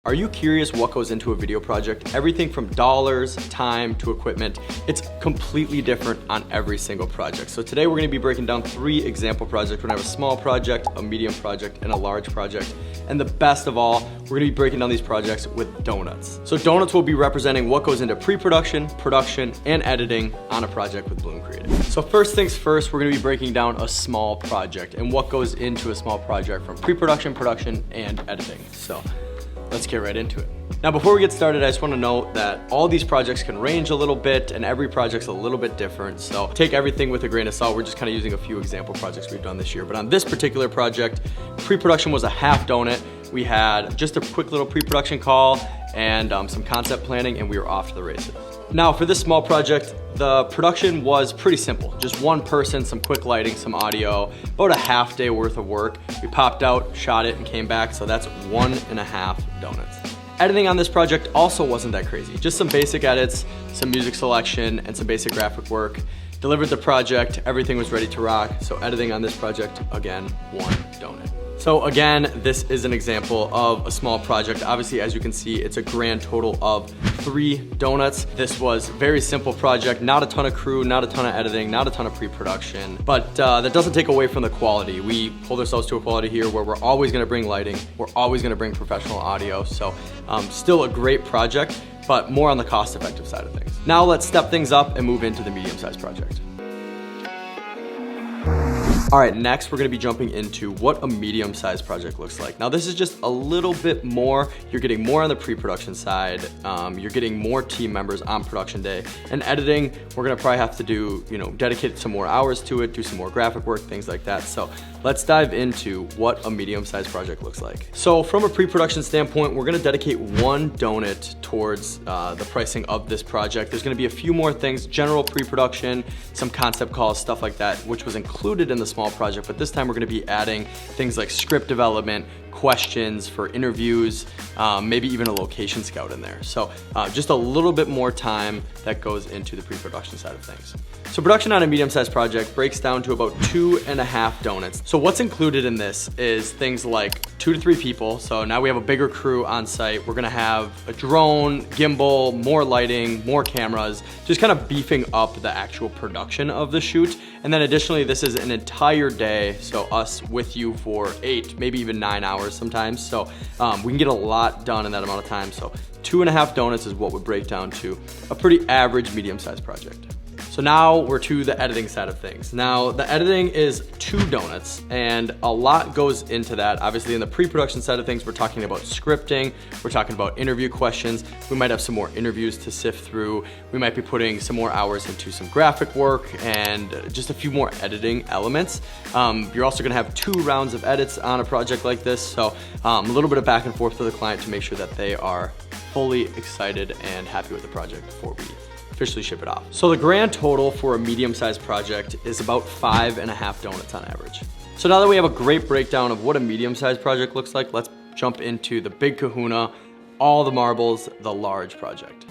Are you curious what goes into a video project? Everything from dollars, time, to equipment. It's completely different on every single project. So today we're gonna be breaking down 3 example projects. We're gonna have a small project, a medium project, and a large project. And the best of all, we're gonna be breaking down these projects with donuts. So donuts will be representing what goes into pre-production, production, and editing on a project with Bloom Creative. So first things first, we're gonna be breaking down a small project and what goes into a small project from pre-production, production, and editing. So let's get right into it. Now, before we get started, I just want to note that all these projects can range a little bit and every project's a little bit different. So take everything with a grain of salt. We're just kind of using a few example projects we've done this year. But on this particular project, pre-production was a half donut. We had just a quick little pre-production call and some concept planning, and we were off to the races. Now, for this small project, the production was pretty simple. Just one person, some quick lighting, some audio, about a half day worth of work. We popped out, shot it, and came back, so that's 1.5 donuts. Editing on this project also wasn't that crazy. Just some basic edits, some music selection, and some basic graphic work. Delivered the project, everything was ready to rock, so editing on this project, again, 1 donut. So again, this is an example of a small project. Obviously, as you can see, it's a grand total of 3 donuts. This was a very simple project, not a ton of crew, not a ton of editing, not a ton of pre-production, but that doesn't take away from the quality. We hold ourselves to a quality here where we're always gonna bring lighting, we're always gonna bring professional audio, so still a great project, but more on the cost-effective side of things. Now let's step things up and move into the medium-sized project. All right, next we're gonna be jumping into what a medium-sized project looks like. Now this is just a little bit more. You're getting more on the pre-production side. You're getting more team members on production day. And editing, we're gonna probably have to do, dedicate some more hours to it, do some more graphic work, things like that. So let's dive into what a medium-sized project looks like. So from a pre-production standpoint, we're gonna dedicate 1 donut towards the pricing of this project. There's gonna be a few more things, general pre-production, some concept calls, stuff like that, which was included in the small project, but this time we're gonna be adding things like script development, questions for interviews, maybe even a location scout in there. So just a little bit more time that goes into the pre-production side of things. So production on a medium-sized project breaks down to about 2.5 donuts. So what's included in this is things like 2 to 3 people. So now we have a bigger crew on site. We're gonna have a drone, gimbal, more lighting, more cameras, just kind of beefing up the actual production of the shoot. And then additionally, this is an entire day. So us with you for 8, maybe even 9 hours sometimes. So we can get a lot done in that amount of time. So 2.5 donuts is what would break down to a pretty average medium-sized project. So now we're to the editing side of things. Now the editing is 2 donuts and a lot goes into that. Obviously in the pre-production side of things, we're talking about scripting, we're talking about interview questions. We might have some more interviews to sift through. We might be putting some more hours into some graphic work and just a few more editing elements. You're also gonna have 2 rounds of edits on a project like this. So a little bit of back and forth to the client to make sure that they are fully excited and happy with the project before we officially ship it off. So the grand total for a medium-sized project is about 5.5 donuts on average. So now that we have a great breakdown of what a medium-sized project looks like, let's jump into the big kahuna, all the marbles, the large project.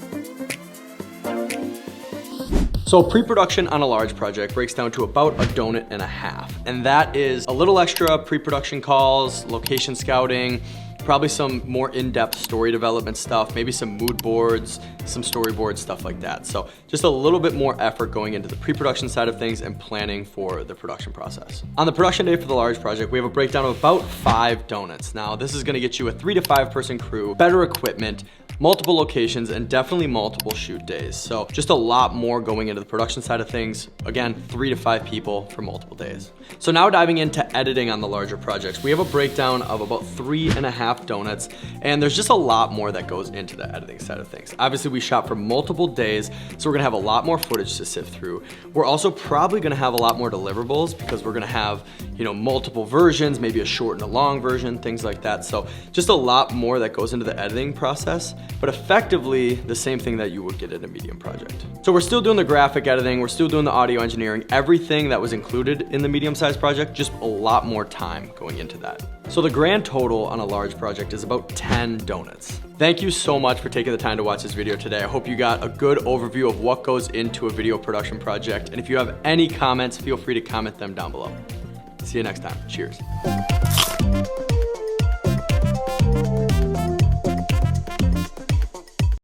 So pre-production on a large project breaks down to about 1.5 donuts, and that is a little extra pre-production calls, location scouting, probably some more in-depth story development stuff, maybe some mood boards, some storyboards, stuff like that. So just a little bit more effort going into the pre-production side of things and planning for the production process. On the production day for the large project, we have a breakdown of about 5 donuts. Now this is gonna get you a 3 to 5 person crew, better equipment, multiple locations, and definitely multiple shoot days. So just a lot more going into the production side of things. Again, 3 to 5 people for multiple days. So now diving into editing on the larger projects, we have a breakdown of about 3.5 donuts, and there's just a lot more that goes into the editing side of things. Obviously, we shot for multiple days, so we're gonna have a lot more footage to sift through. We're also probably gonna have a lot more deliverables because we're gonna have, multiple versions, maybe a short and a long version, things like that. So just a lot more that goes into the editing process, but effectively the same thing that you would get in a medium project. So we're still doing the graphic editing, we're still doing the audio engineering, everything that was included in the medium-sized project, just a lot more time going into that. So the grand total on a large project is about 10 donuts. Thank you so much for taking the time to watch this video today. I hope you got a good overview of what goes into a video production project. And if you have any comments, feel free to comment them down below. See you next time. Cheers.